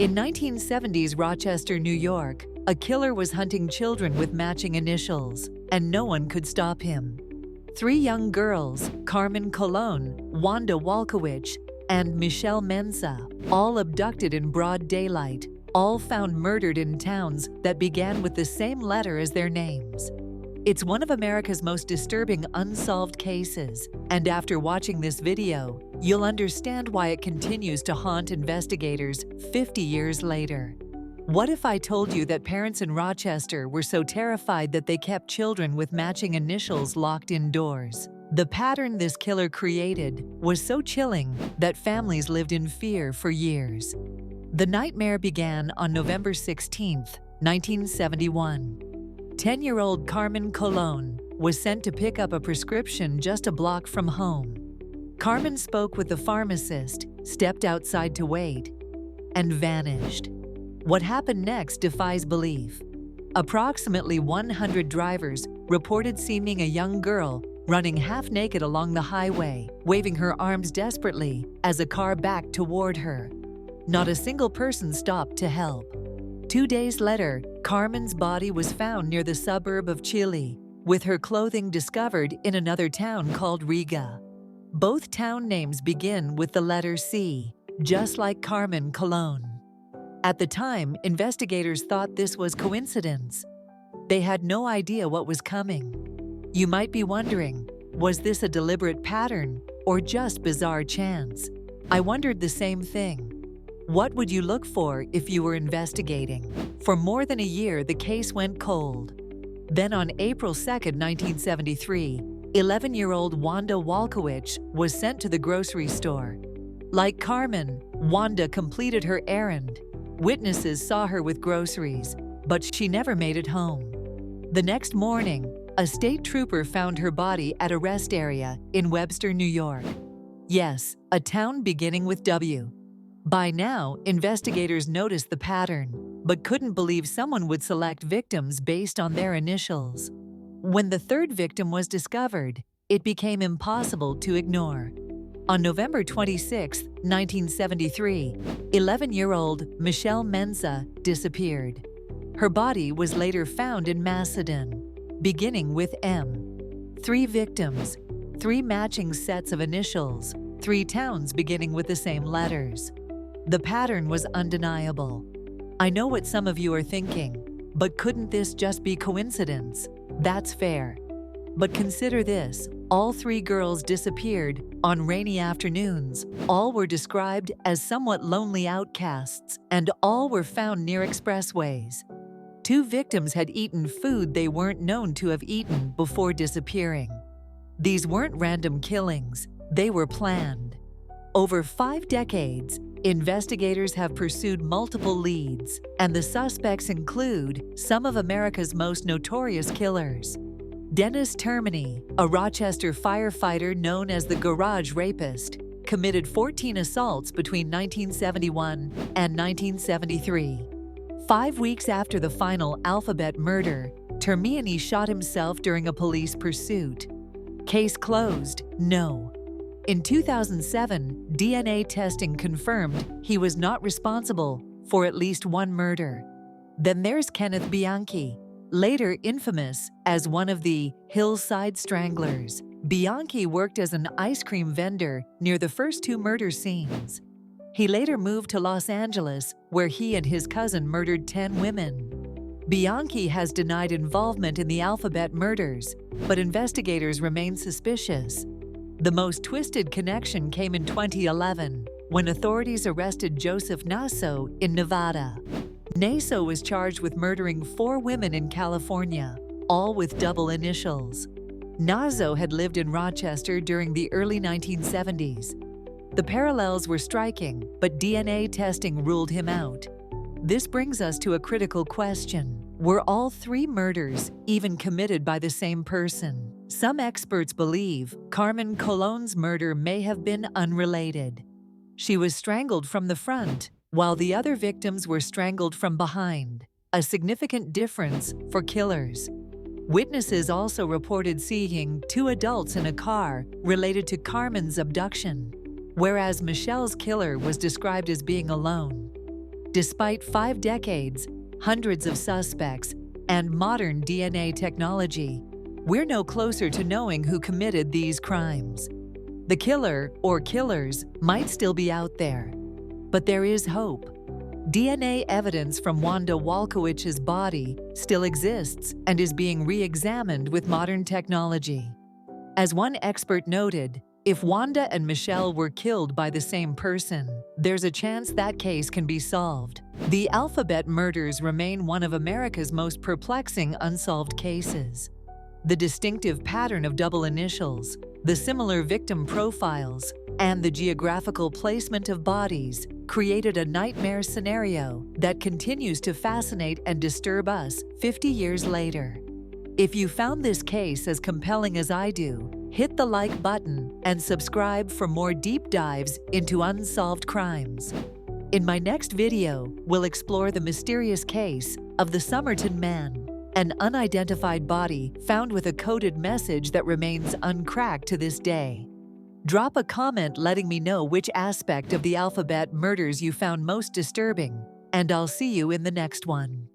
In 1970s Rochester, New York, a killer was hunting children with matching initials, and no one could stop him. 3 young girls, Carmen Colón, Wanda Walkowicz, and Michelle Maenza, all abducted in broad daylight, all found murdered in towns that began with the same letter as their names. It's one of America's most disturbing unsolved cases, and after watching this video, you'll understand why it continues to haunt investigators 50 years later. What if I told you that parents in Rochester were so terrified that they kept children with matching initials locked indoors? The pattern this killer created was so chilling that families lived in fear for years. The nightmare began on November 16, 1971. 10-year-old Carmen Colón was sent to pick up a prescription just a block from home. Carmen spoke with the pharmacist, stepped outside to wait, and vanished. What happened next defies belief. Approximately 100 drivers reported seeing a young girl running half-naked along the highway, waving her arms desperately as a car backed toward her. Not a single person stopped to help. 2 days later, Carmen's body was found near the suburb of Chile, with her clothing discovered in another town called Riga. Both town names begin with the letter C, just like Carmen Colón. At the time, investigators thought this was coincidence. They had no idea what was coming. You might be wondering, was this a deliberate pattern or just bizarre chance? I wondered the same thing. What would you look for if you were investigating? For more than a year, the case went cold. Then on April 2, 1973, 11-year-old Wanda Walkowicz was sent to the grocery store. Like Carmen, Wanda completed her errand. Witnesses saw her with groceries, but she never made it home. The next morning, a state trooper found her body at a rest area in Webster, New York. Yes, a town beginning with W. By now, investigators noticed the pattern, but couldn't believe someone would select victims based on their initials. When the third victim was discovered, it became impossible to ignore. On November 26, 1973, 11-year-old Michelle Maenza disappeared. Her body was later found in Macedon, beginning with M. 3 victims, 3 matching sets of initials, 3 towns beginning with the same letters. The pattern was undeniable. I know what some of you are thinking, but couldn't this just be coincidence? That's fair. But consider this, all 3 girls disappeared on rainy afternoons, all were described as somewhat lonely outcasts, and all were found near expressways. 2 victims had eaten food they weren't known to have eaten before disappearing. These weren't random killings, they were planned. Over 5 decades, investigators have pursued multiple leads, and the suspects include some of America's most notorious killers. Dennis Termini, a Rochester firefighter known as the Garage Rapist, committed 14 assaults between 1971 and 1973. 5 weeks after the final Alphabet murder, Termini shot himself during a police pursuit. Case closed? No. In 2007, DNA testing confirmed he was not responsible for at least 1 murder. Then there's Kenneth Bianchi, later infamous as one of the Hillside Stranglers. Bianchi worked as an ice cream vendor near the first 2 murder scenes. He later moved to Los Angeles, where he and his cousin murdered 10 women. Bianchi has denied involvement in the Alphabet murders, but investigators remain suspicious. The most twisted connection came in 2011, when authorities arrested Joseph Naso in Nevada. Naso was charged with murdering 4 women in California, all with double initials. Naso had lived in Rochester during the early 1970s. The parallels were striking, but DNA testing ruled him out. This brings us to a critical question. Were all 3 murders even committed by the same person? Some experts believe Carmen Colón's murder may have been unrelated. She was strangled from the front, while the other victims were strangled from behind, a significant difference for killers. Witnesses also reported seeing 2 adults in a car related to Carmen's abduction, whereas Michelle's killer was described as being alone. Despite 5 decades, hundreds of suspects, and modern DNA technology, we're no closer to knowing who committed these crimes. The killer or killers might still be out there, but there is hope. DNA evidence from Wanda Walkowicz's body still exists and is being re-examined with modern technology. As one expert noted, if Wanda and Michelle were killed by the same person, there's a chance that case can be solved. The Alphabet murders remain one of America's most perplexing unsolved cases. The distinctive pattern of double initials, the similar victim profiles, and the geographical placement of bodies created a nightmare scenario that continues to fascinate and disturb us 50 years later. If you found this case as compelling as I do, hit the like button and subscribe for more deep dives into unsolved crimes. In my next video, we'll explore the mysterious case of the Somerton Man, an unidentified body found with a coded message that remains uncracked to this day. Drop a comment letting me know which aspect of the Alphabet murders you found most disturbing, and I'll see you in the next one.